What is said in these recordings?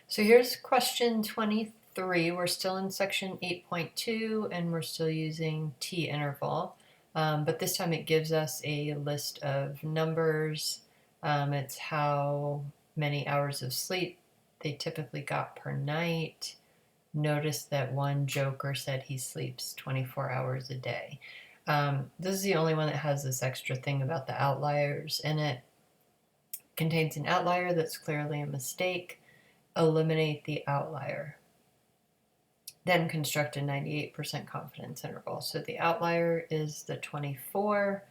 So here's question 23. We're still in section 8.2 and we're still using t-interval. But this time it gives us a list of numbers. It's how many hours of sleep they typically got per night. Notice that one joker said he sleeps 24 hours a day. This is the only one that has this extra thing about the outliers in it. Contains an outlier that's clearly a mistake. Eliminate the outlier. Then construct a 98% confidence interval. So the outlier is the 24.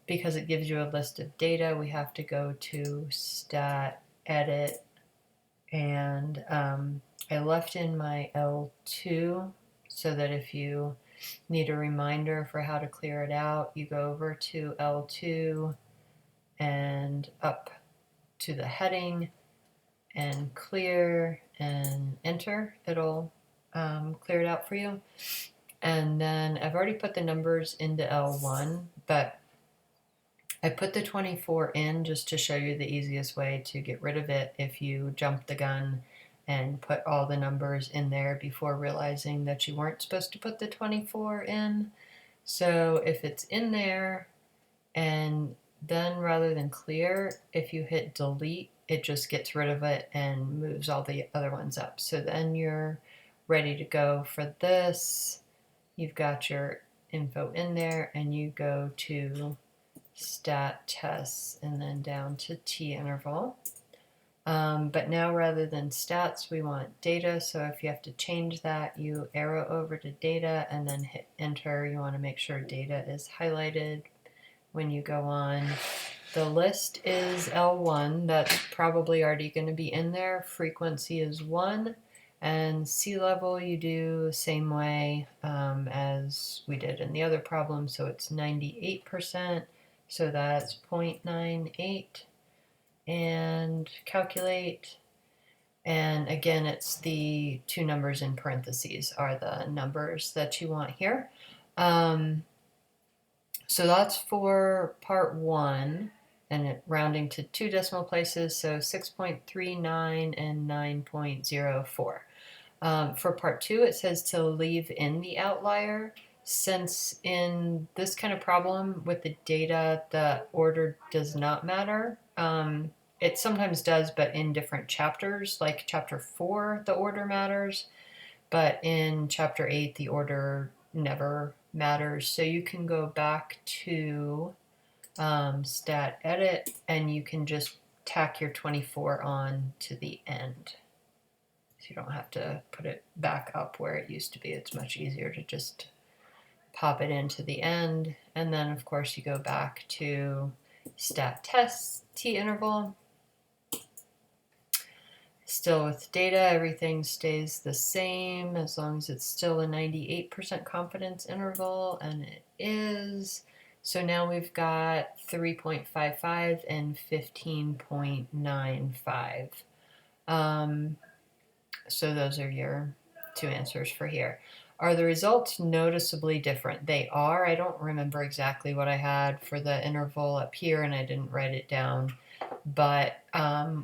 Because it gives you a list of data, we have to go to stat, edit, and I left in my L2 so that if you need a reminder for how to clear it out, you go over to L2 and up to the heading and clear and enter. It'll clear it out for you. And then I've already put the numbers into L1, but I put the 24 in just to show you the easiest way to get rid of it if you jump the gun and put all the numbers in there before realizing that you weren't supposed to put the 24 in. So if it's in there, and then rather than clear, if you hit delete, it just gets rid of it and moves all the other ones up. So then you're ready to go for this. You've got your info in there and you go to stat tests and then down to t-interval. But now rather than stats, we want data. So if you have to change that, you arrow over to data and then hit enter. You want to make sure data is highlighted when you go on. The list is L1. That's probably already going to be in there. Frequency is 1. And sea level you do the same way as we did in the other problem. So it's 98%. So that's 0.98. And calculate. And again, it's the two numbers in parentheses are the numbers that you want here. So that's for part 1, and it rounding to 2 decimal places, so 6.39 and 9.04. For part 2, it says to leave in the outlier. Since in this kind of problem with the data, the order does not matter. It sometimes does, but in different chapters, like chapter 4, the order matters, but in chapter 8, the order never matters. So you can go back to stat edit and you can just tack your 24 on to the end. So you don't have to put it back up where it used to be. It's much easier to just pop it into the end. And then of course you go back to stat tests, t-interval. Still with data, everything stays the same as long as it's still a 98% confidence interval, and it is. So now we've got 3.55 and 15.95. So those are your two answers for here. Are the results noticeably different? They are. I don't remember exactly what I had for the interval up here, and I didn't write it down. But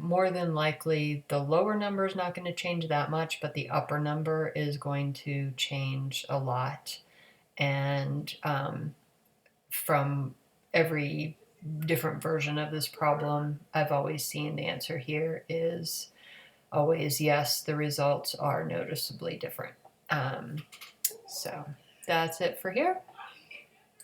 more than likely, the lower number is not going to change that much, but the upper number is going to change a lot. And from every different version of this problem, I've always seen the answer here is always yes, the results are noticeably different. So that's it for here.